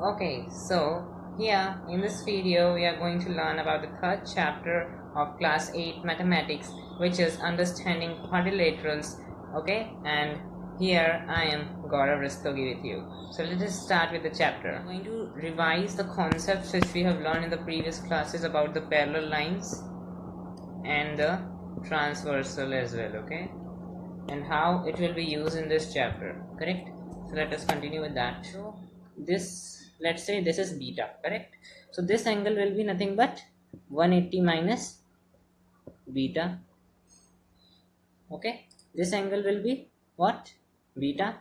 Okay, so here in this video we are going to learn about the third chapter of class 8 mathematics, which is understanding quadrilaterals. Okay, and here I am Gaurav Rastogi with you. So let us start with the chapter. I'm going to revise the concepts which we have learned in the previous classes about the parallel lines and the transversal as well, okay, and how it will be used in this chapter, correct? So let us continue with that. So this, let's say this is beta, correct? So this angle will be nothing but 180 minus beta. Okay, this angle will be what? Beta.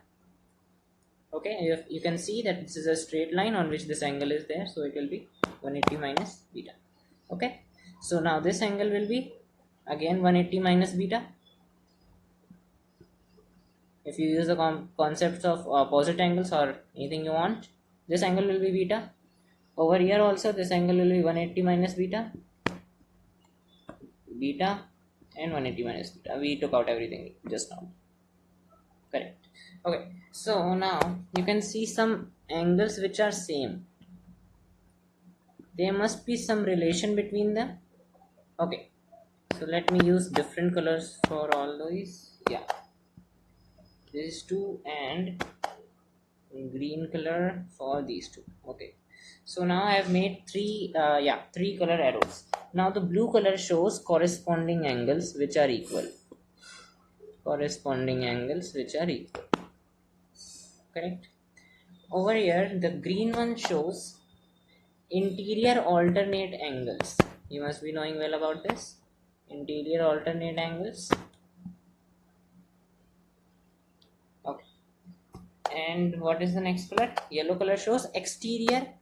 Okay, you can see that this is a straight line on which this angle is there, so it will be 180 minus beta. Okay, so now this angle will be again 180 minus beta. If you use the concepts of opposite angles or anything you want, this angle will be beta. Over here also this angle will be 180 minus beta and 180 minus beta. We took out everything just now, correct? Okay, so now you can see some angles which are same. There must be some relation between them. Okay, so let me use different colors for all these. Yeah, these two and green color for these two. Okay, so now I have made three color arrows. Now the blue color shows corresponding angles which are equal, correct? Over here the green one shows interior alternate angles. You must be knowing well about this, interior alternate angles. Okay, and what is the next color? Yellow color shows exterior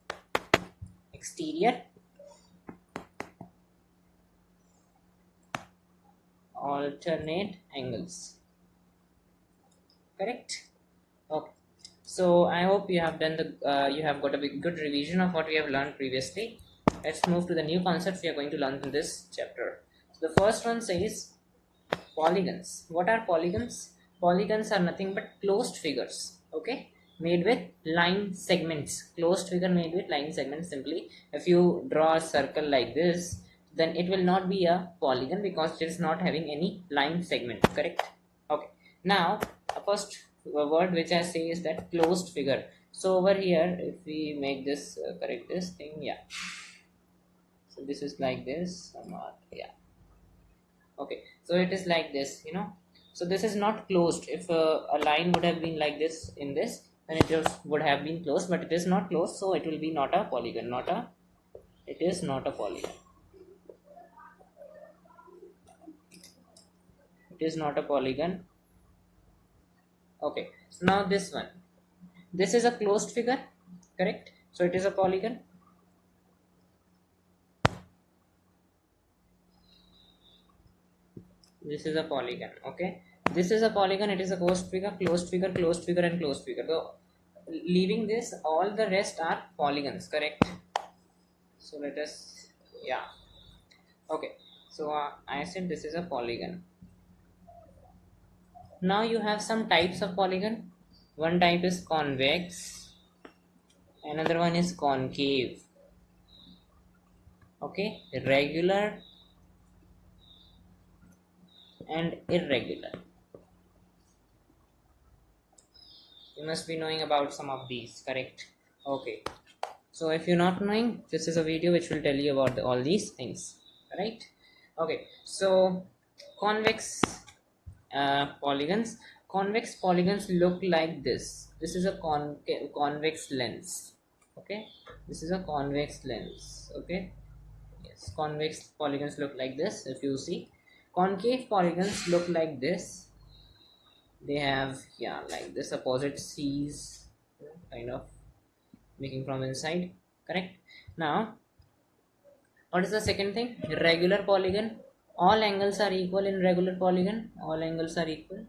alternate angles, correct? Okay, so I hope you have done you have got a good revision of what we have learned previously. Let's move to the new concepts we are going to learn in this chapter. So the first one says polygons. What are polygons? Polygons are nothing but closed figures, okay, made with line segments. Closed figure made with line segments. Simply, if you draw a circle like this, then it will not be a polygon because it is not having any line segment, correct? Okay, now first word which I say is that closed figure. So over here, if we make this correct this thing, yeah, so this is like this or not, yeah. Okay, so it is like this, so this is not closed. If a line would have been like this in this, then it just would have been closed, but it is not closed, so it will be not a polygon. It is not a polygon. It is not a polygon. Okay, so now this one, this is a closed figure, correct? So it is a polygon. This is a polygon. Okay, this is a polygon. It is a closed figure, and closed figure. So leaving this, all the rest are polygons, correct? So let us, yeah, okay, so I said this is a polygon. Now you have some types of polygon. One type is convex, another one is concave, okay, regular and irregular. You must be knowing about some of these, correct? Okay, so if you're not knowing, this is a video which will tell you about all these things, right? Okay, so convex polygons. Convex polygons look like this. This is a convex lens, okay? This is a convex lens, okay? Yes, convex polygons look like this. If you see, concave polygons look like this. They have, yeah, like this opposite C's kind of making from inside, correct? Now what is the second thing? Regular polygon. All angles are equal in regular polygon. All angles are equal.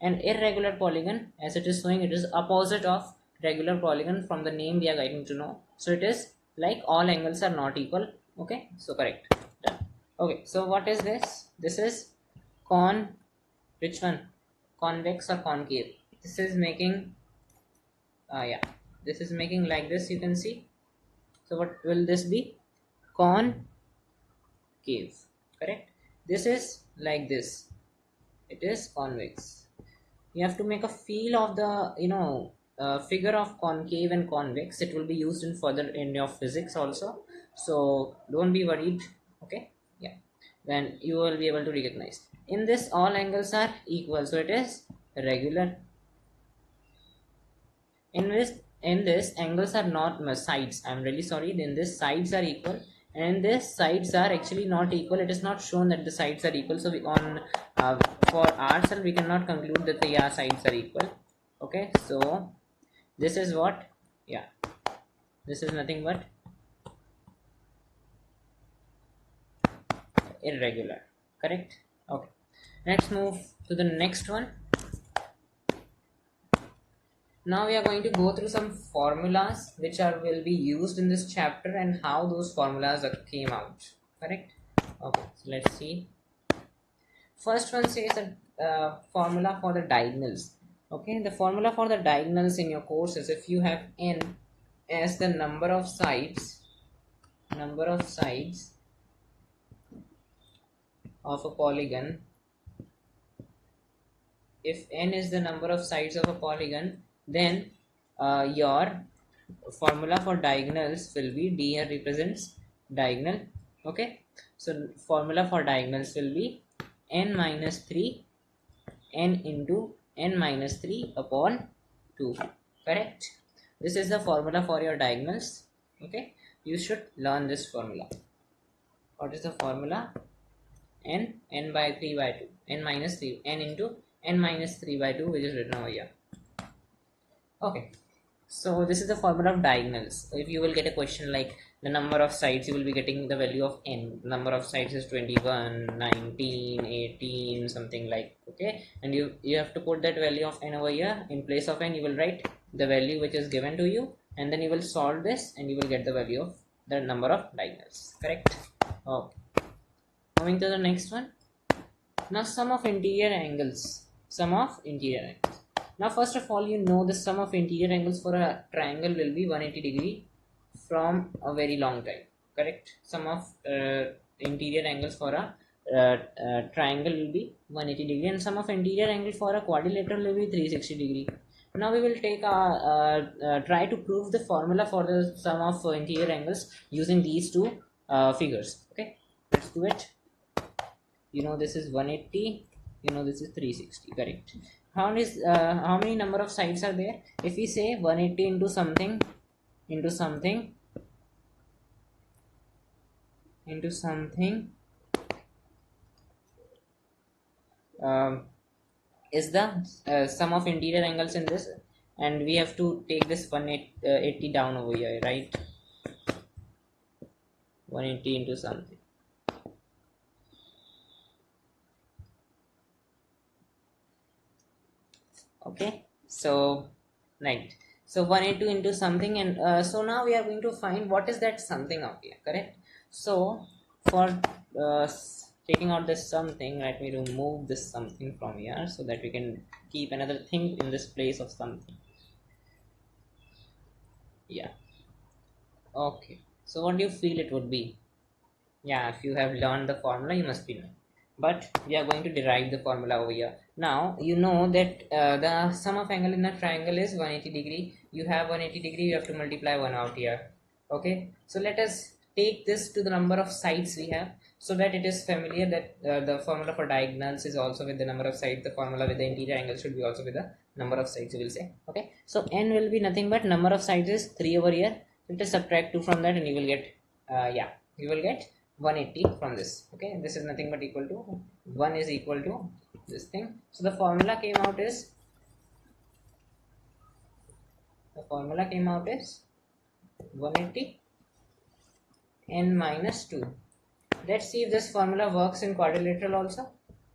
And irregular polygon, as it is showing, it is opposite of regular polygon. From the name we are getting to know, so it is like all angles are not equal. Okay, so correct, done. Okay, so what is this? This is which one? Convex or concave? this is making yeah, this is making like this, you can see. So what will this be? Concave, correct? This is like this, it is convex. You have to make a feel of the figure of concave and convex. It will be used in further in your physics also, so don't be worried. Okay, yeah, then you will be able to recognize. In this, all angles are equal, so it is regular. In this angles are not sides, I'm really sorry. In this, sides are equal, and in this, sides are actually not equal. It is not shown that the sides are equal, so we on for ourselves we cannot conclude that the sides are equal. Okay, so this is what, yeah, this is nothing but irregular, correct? Okay, let's move to the next one. Now we are going to go through some formulas which will be used in this chapter and how those formulas came out, correct? Okay, so let's see. First one says a formula for the diagonals. Okay, the formula for the diagonals in your course is, if you have n as the number of sides of a polygon. If n is the number of sides of a polygon, then your formula for diagonals will be, d here represents diagonal. Okay, so formula for diagonals will be n minus 3 n into n minus 3 upon 2, correct? This is the formula for your diagonals. Okay, you should learn this formula. What is the formula? N by 3 by 2, n minus 3, n into n minus 3 by 2, which is written over here. Okay, so this is the formula of diagonals. If you will get a question like the number of sides, you will be getting the value of n. Number of sides is 21, 19, 18, something like, okay, and you have to put that value of n over here. In place of n, you will write the value which is given to you, and then you will solve this and you will get the value of the number of diagonals, correct? Okay, moving to the next one. Now sum of interior angles. Now first of all, you know the sum of interior angles for a triangle will be 180 degree from a very long time, correct? Sum of interior angles for a triangle will be 180 degree, and sum of interior angle for a quadrilateral will be 360 degree. Now we will take try to prove the formula for the sum of interior angles using these two figures. Okay, let's do it. You know this is 180, you know this is 360, correct? How many number of sides are there? If we say 180 into something is the sum of interior angles in this, and we have to take this 180 down over here, right? 180 into something. Okay, so right, so 182 into something, and so now we are going to find what is that something out here, correct? So for taking out this something, let me remove this something from here so that we can keep another thing in this place of something. Yeah, okay, so what do you feel it would be? Yeah, if you have learned the formula, you must be know, but we are going to derive the formula over here. Now you know that the sum of angle in a triangle is 180 degree. You have 180 degree, you have to multiply 1 out here. Okay, so let us take this to the number of sides we have, so that it is familiar that the formula for diagonals is also with the number of sides. The formula with the interior angle should be also with the number of sides, you will say. Okay, so n will be nothing but number of sides is 3 over here. Let us subtract 2 from that, and you will get yeah, you will get 180 from this. Okay, this is nothing but equal to 1 is equal to this thing. So the formula came out is 180 n minus 2. Let's see if this formula works in quadrilateral also.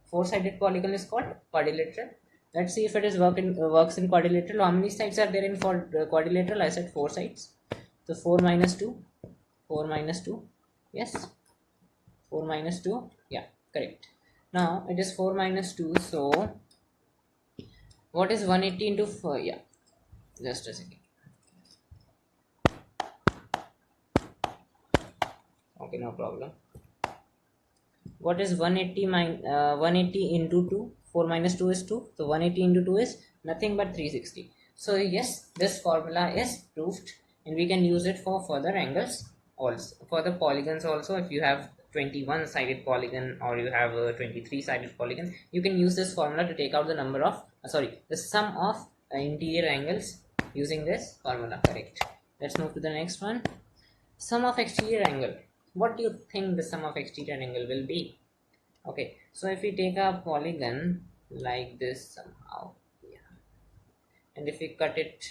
Four-sided polygon is called quadrilateral. Let's see if it is works in quadrilateral. How many sides are there in quadrilateral? I said 4 sides. So 4 minus 2, yes, 4 minus 2, yeah, correct. Now it is 4 minus 2, so What is 180 into 4? Yeah, just a second. Okay, no problem. What is 180 into 2? 4 minus 2 is 2. So 180 into 2 is nothing but 360. So yes, this formula is proved, and we can use it for further angles also, for the polygons also. If you have 21 sided polygon or you have a 23 sided polygon, you can use this formula to take out the number of the sum of interior angles using this formula. Correct. Let's move to the next one. Sum of exterior angle. What do you think the sum of exterior angle will be? Okay, so if we take a polygon like this somehow, yeah, and if we cut it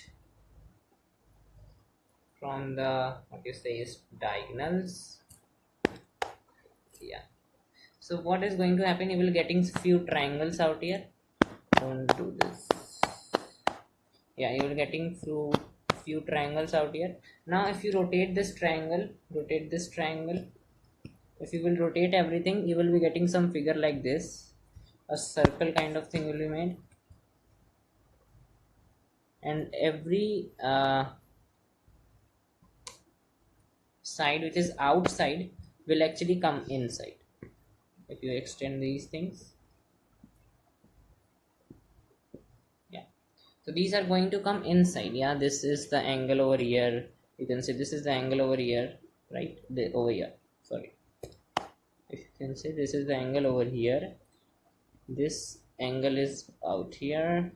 from the, what you say is diagonals, yeah, so what is going to happen? You will getting few triangles out here. Don't do this. Yeah, you will getting few triangles out here. Now if you rotate this triangle, if you will rotate everything, you will be getting some figure like this. A circle kind of thing will be made, and every side which is outside will actually come inside. If you extend these things, yeah, so these are going to come inside. Yeah, this is the angle over here. You can say this is the angle over here, right? Over here, sorry, if you can say this is the angle over here, this angle is out here.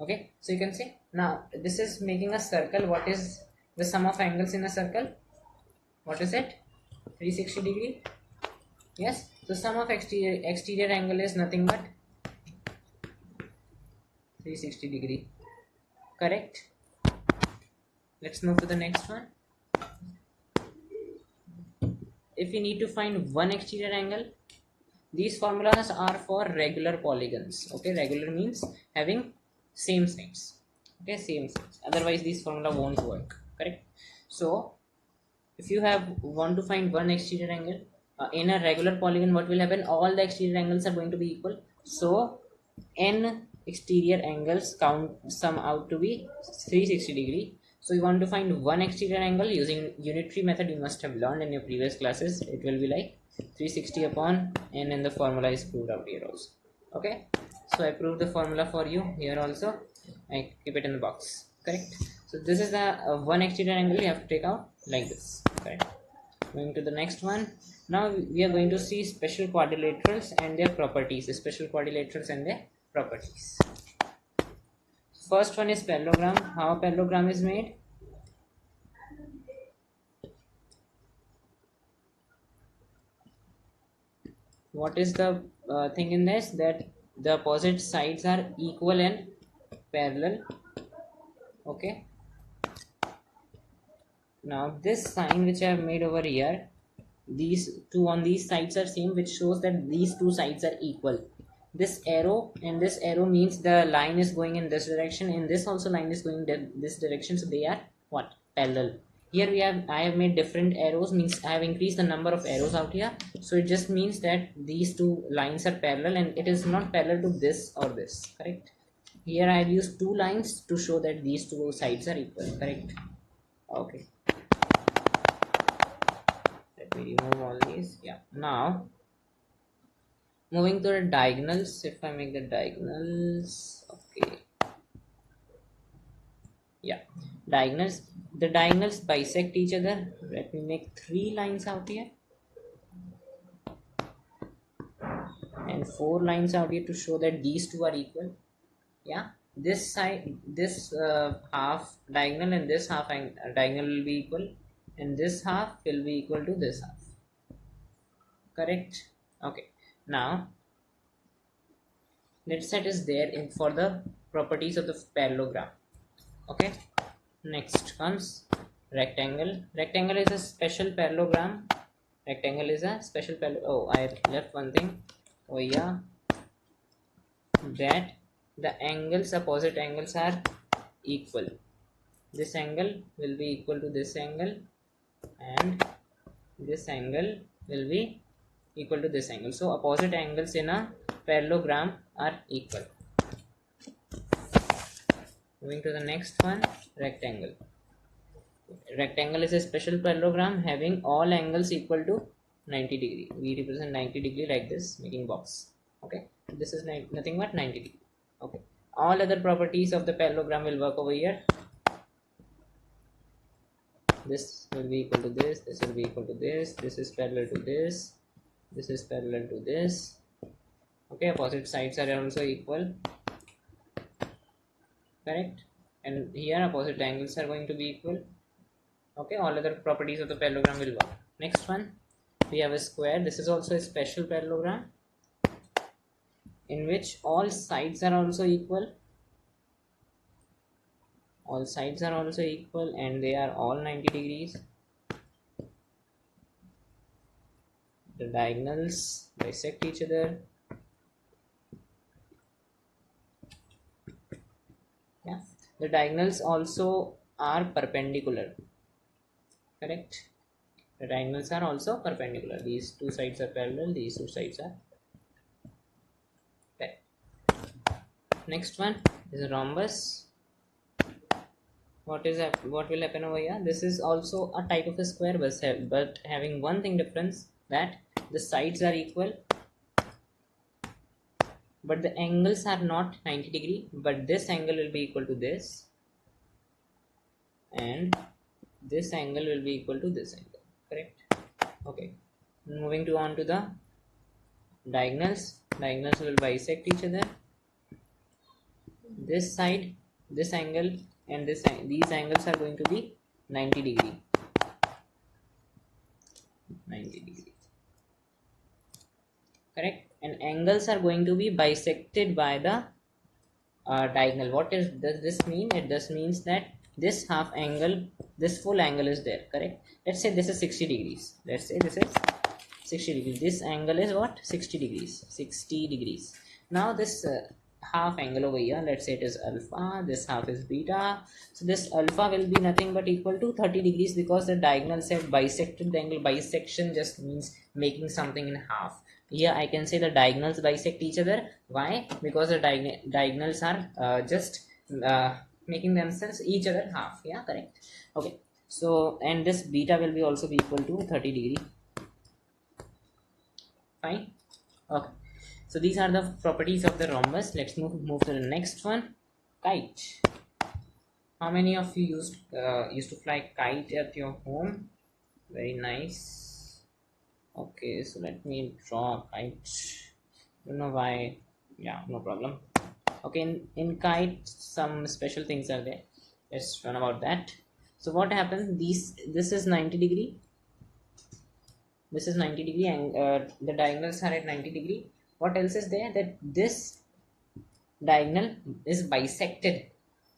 Okay, so you can see now this is making a circle. What is the sum of angles in a circle? What is it? 360 degree. Yes, so sum of exterior angle is nothing but 360 degree. Correct. Let's move to the next one. If we need to find one exterior angle, these formulas are for regular polygons. Okay, regular means having same sides. Okay, same sides. Otherwise, these formula won't work. Correct. So, if you want to find one exterior angle in a regular polygon, what will happen? All the exterior angles are going to be equal. So, n exterior angles sum out to be 360 degree. So you want to find one exterior angle using unitary method. You must have learned in your previous classes. It will be like 360 upon n, and the formula is proved out here also. Okay, so I proved the formula for you here also. I keep it in the box. Correct. So this is the one exterior angle you have to take out like this. Correct. Going to the next one. Now we are going to see special quadrilaterals and their properties. Special quadrilaterals and their properties. First one is parallelogram. How a parallelogram is made? What is the thing in this? That the opposite sides are equal and parallel. Okay. Now this sign which I have made over here, these two on these sides are same, which shows that these two sides are equal. This arrow and this arrow means the line is going in this direction, and this also line is going this direction, so they are what? Parallel. Here I have made different arrows, means I have increased the number of arrows out here, so it just means that these two lines are parallel, and it is not parallel to this or this. Correct. Here I have used two lines to show that these two sides are equal. Correct. Okay, let me remove all these. Yeah, now moving to the diagonals. If I make the diagonals, okay, yeah, diagonals, the diagonals bisect each other. Let me make three lines out here and four lines out here to show that these two are equal. Yeah, this side, this half diagonal and this half diagonal will be equal, and this half will be equal to this half. Correct. Okay, now net set is there for the properties of the parallelogram. Okay, next comes rectangle. Rectangle is a special parallelogram. Rectangle is a special oh, I left one thing. Oh yeah, that the angles, opposite angles are equal. This angle will be equal to this angle, and this angle will be equal to this angle. So opposite angles in a parallelogram are equal. Moving to the next one, rectangle. Rectangle is a special parallelogram having all angles equal to 90 degree. We represent 90 degree like this, making box. Okay, this is nothing but 90 degree. Okay, all other properties of the parallelogram will work over here. This will be equal to this, this will be equal to this is parallel to this is parallel to this. Okay, opposite sides are also equal, correct? And here opposite angles are going to be equal. Okay, all other properties of the parallelogram will work. Next one, we have a square. This is also a special parallelogram in which all sides are also equal. All sides are also equal and they are all 90 degrees. The diagonals bisect each other. Yeah, the diagonals also are perpendicular, correct? The diagonals are also perpendicular. These two sides are parallel, these two sides are parallel. Next one is a rhombus. What will happen over here? This is also a type of a square, but having one thing difference, that the sides are equal but the angles are not 90 degree, but this angle will be equal to this and this angle will be equal to this angle, correct? Okay, moving on to the diagonals. Diagonals will bisect each other. This side, this angle and these angles are going to be 90 degree. 90 degree, correct? And angles are going to be bisected by the diagonal. What does this mean? It just means that this half angle, this full angle is there, correct? Let's say this is 60 degrees. Let's say this is 60 degrees. This angle is what? 60 degrees. 60 degrees. Now this half angle over here, let's say it is alpha, this half is beta. So this alpha will be nothing but equal to 30 degrees because the diagonals have bisected the angle. Bisection just means making something in half. Here I can say the diagonals bisect each other. Why? Because the diagonals are just making themselves each other half. Yeah, correct. Okay, so and this beta will be also be equal to 30 degree. Fine. Okay, so these are the properties of the rhombus. Let's move to the next one, kite. How many of you used to fly kite at your home? Very nice. Okay, so let me draw a kite. Don't know why. Yeah, no problem. Okay, in kite some special things are there. Let's run about that. So what happens? This is 90 degree. This is 90 degree and the diagonals are at 90 degree. What else is there? That this diagonal is bisected.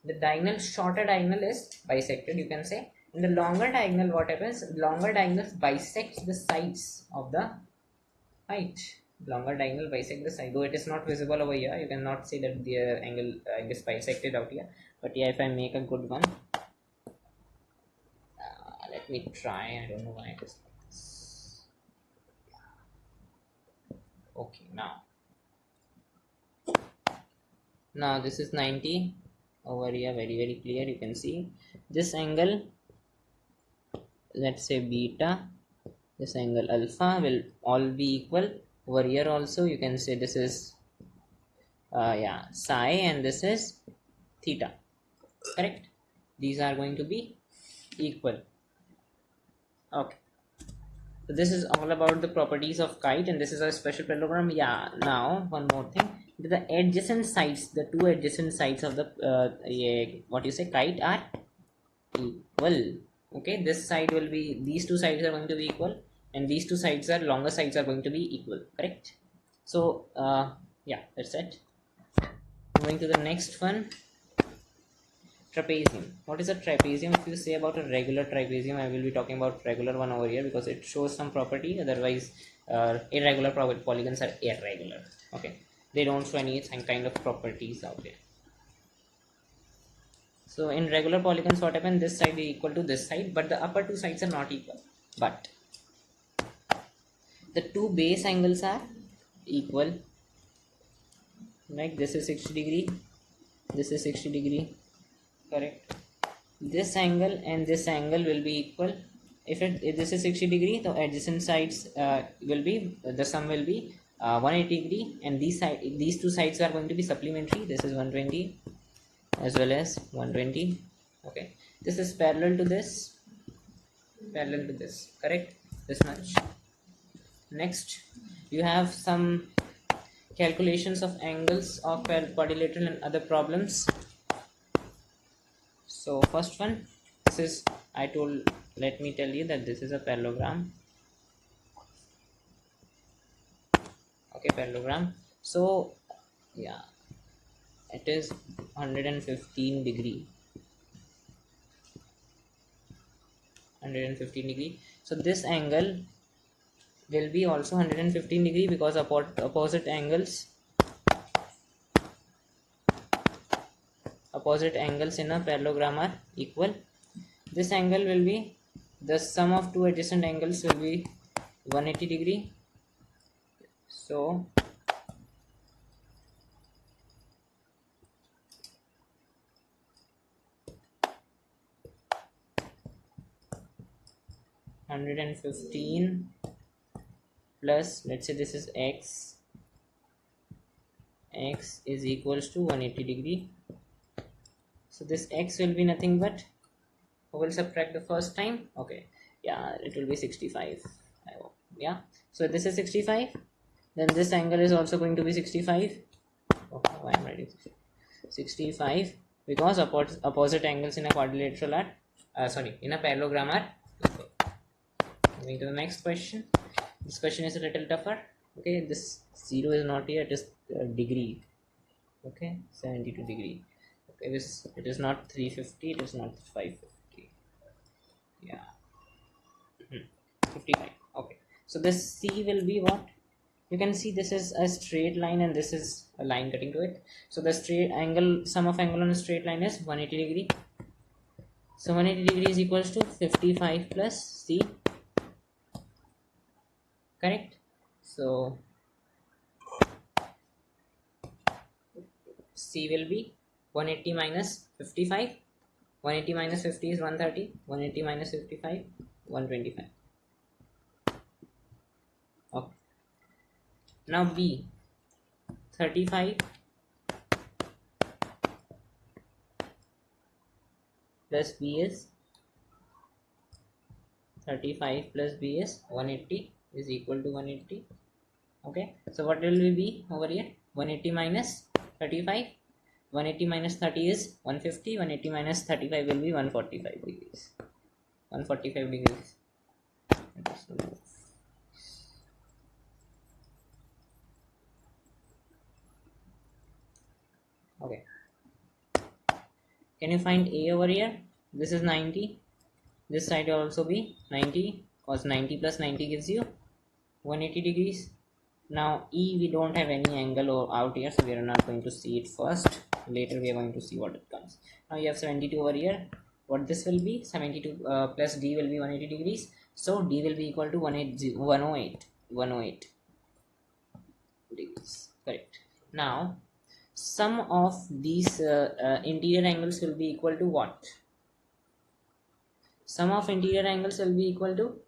The diagonal, shorter diagonal is bisected, you can say. In the longer diagonal, what happens? Longer diagonals bisect the sides of the height. Longer diagonal bisect the side, though it is not visible over here. You cannot see that the angle is bisected out here. But yeah, if I make a good one, let me try. I don't know why it is like this. Okay, now this is 90 over here, very clear. You can see this angle, let's say beta, this angle alpha will all be equal. Over here also you can say this is psi and this is theta, correct? These are going to be equal. Okay, so this is all about the properties of kite and this is a special parallelogram. Yeah, now one more thing, the adjacent sides, the two adjacent sides of the what you say kite are equal. Okay, this side will be, these two sides are going to be equal and these two sides are longer sides are going to be equal, correct? So yeah, that's it. Moving to the next one, trapezium. What is a trapezium? If you say about a regular trapezium, I will be talking about regular one over here because it shows some property. Otherwise irregular polygons are irregular. Okay, they don't show any kind of properties out there. So in regular polygons, what happens? This side is equal to this side, but the upper two sides are not equal. But the two base angles are equal. Like this is 60 degree, this is 60 degree, correct. This angle and this angle will be equal. If this is 60 degree, the adjacent sides will be, the sum will be 180 degree, and these two sides are going to be supplementary. This is 120 as well as 120. Okay, this is parallel to this, correct, this much. Next, you have some calculations of angles of quadrilateral and other problems. So first one, this is, let me tell you that this is a parallelogram. Okay, parallelogram. So yeah, it is 115 degree. So this angle will be also 115 degree, because opposite angles in a parallelogram are equal. This angle will be, the sum of two adjacent angles will be 180 degree. So (115) plus, let's say this is x is equals to 180 degree. So this x will be nothing but, who will subtract the first time? Okay, yeah, it will be 65. I hope. Yeah, so this is 65, then this angle is also going to be 65. Okay, why am I writing 65? Because opposite angles in a quadrilateral are in a parallelogram are equal. Moving to the next question. This question is a little tougher. Okay, this 0 is not here, it is degree. Okay, 72 degree. Okay, this, it is not 350, it is not 550. Yeah, 55. Okay, so this C will be what? You can see this is a straight line and this is a line cutting to it. So the straight angle, sum of angle on a straight line is 180 degree. So 180 degree is equals to 55 plus C, correct? So C will be 180 minus 55. 180 minus 50 is 130. 180 minus 55, 125. Okay. Now B, 35 plus B is 35 plus B is 180 is equal to 180. Okay, so what will we be over here? 180 minus 35. 180 minus 30 is 150. 180 minus 35 will be 145 degrees. 145 degrees. Okay, can you find A over here? This is 90. This side will also be 90, because 90 plus 90 gives you 180 degrees. Now E, we don't have any angle out here, so we are not going to see it first. Later we are going to see what it comes. Now you have 72 over here. What this will be? 72 plus D will be 180 degrees. So D will be equal to 108 degrees. Correct. Now sum of these interior angles will be equal to what? Sum of interior angles will be equal to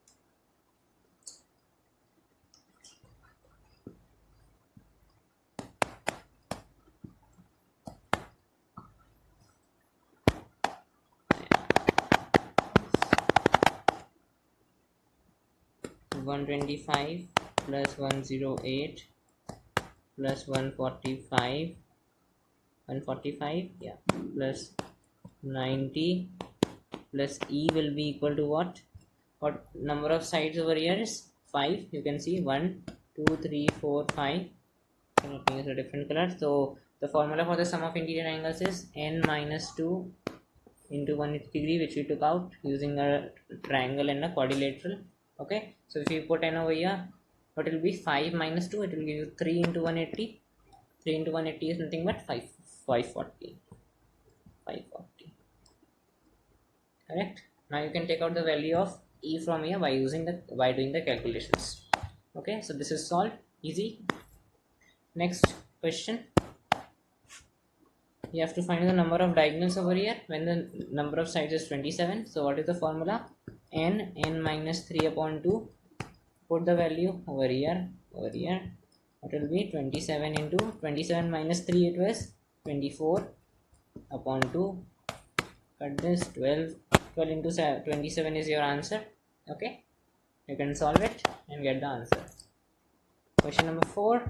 125 plus 108 plus 145, yeah, plus 90 plus E will be equal to what? What number of sides over here is 5. You can see 1, 2, 3, 4, 5. Let me use a different color. So the formula for the sum of interior angles is n minus 2 into 180 degree, which we took out using a triangle and a quadrilateral. Okay, so if you put n over here, what will be 5 minus 2? It will give you 3 into 180. 3 into 180 is nothing but 540. Correct. Now you can take out the value of E from here by doing the calculations. Okay, so this is solved, easy. Next question. you have to find the number of diagonals over here when the number of sides is 27. So what is the formula? N minus 3 upon 2. Put the value over here. What will be 27 into 27 minus 3, it was 24 upon 2. Cut this, 12 into 27 is your answer. Okay, you can solve it and get the answer. Question number 4.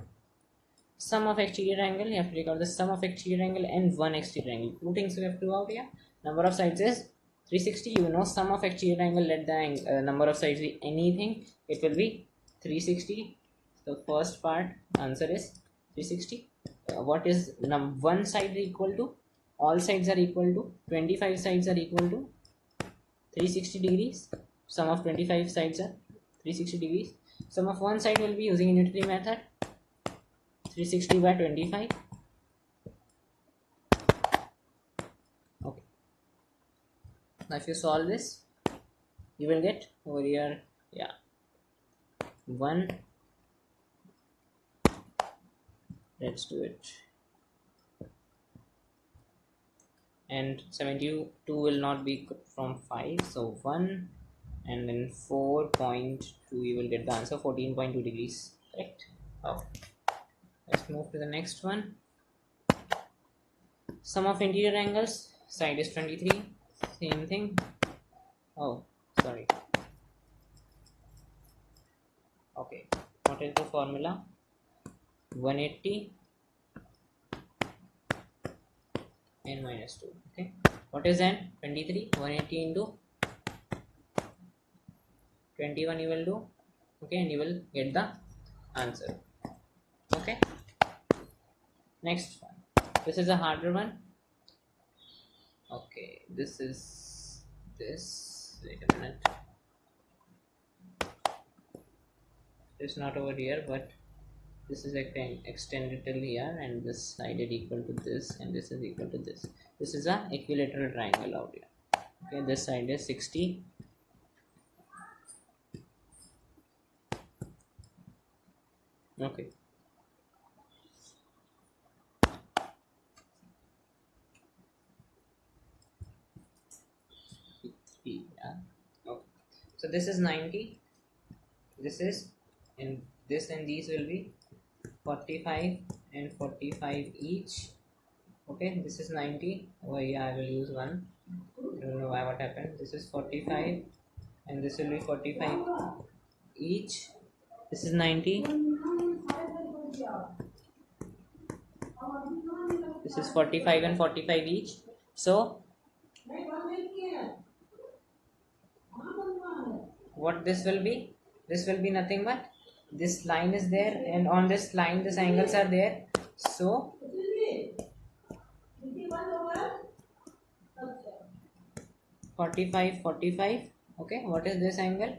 Sum of exterior angle. You have to take out the sum of exterior angle and one exterior angle. Two things we have to out here. Number of sides is 360. You know sum of exterior angle, let the number of sides be anything, it will be 360. The first part answer is 360. What is one side equal to? All sides are equal to 25 sides are equal to 360 degrees. Sum of 25 sides are 360 degrees. Sum of one side will be using unitary method. 360 by 25. Okay. Now if you solve this, you will get over here, 1. Let's do it. And 72 will not be from 5, so 1, and then 4.2, you will get the answer 14.2 degrees. Correct? Oh. Let's move to the next one. Sum of interior angles. Side is 23. Same thing. Oh, sorry. Okay. What is the formula? 180 n minus 2. Okay. What is n? 23. 180 into 21 you will do. Okay, and you will get the answer. Okay. Next one. This is a harder one. Okay, this is this. Wait a minute. It's not over here, but this is extended till here, and this side is equal to this, and this is equal to this. This is a equilateral triangle out here. Okay, this side is 60. Okay. Yeah. Okay. So this is 90. This is, and this and these will be 45 and 45 each. Okay, this is 90. Oh yeah, I will use 1. I don't know why, what happened. This is 45 and this will be 45 each. This is 90. This is 45 and 45 each. So what this will be? This will be nothing but this line is there, and on this line these angles are there. So (45, 45). Okay, what is this angle?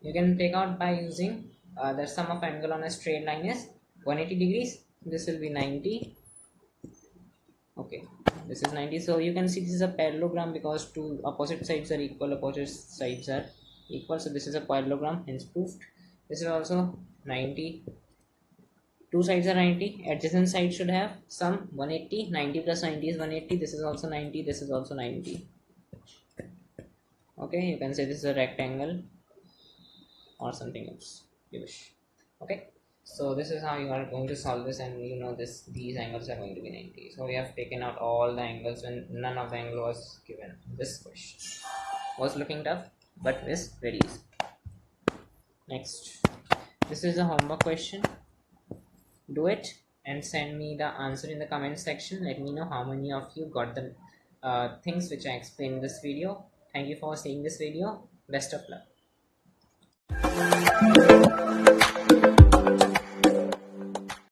You can take out by using the sum of angle on a straight line is 180 degrees. This will be 90. Okay, this is 90. So you can see this is a parallelogram because two opposite sides are equal, so this is a parallelogram, hence proved. This is also 90. Two sides are 90. Adjacent side should have some 180. 90 plus 90 is 180. This is also 90. This is also 90. Okay, you can say this is a rectangle or something else you wish. Okay, so this is how you are going to solve this, and you know these angles are going to be 90. So we have taken out all the angles when none of the angle was given. This question was looking tough, but is very easy. Next, this is a homework question. Do it and send me the answer in the comment section. Let me know how many of you got the things which I explained in this video. Thank you for seeing this video. Best of luck.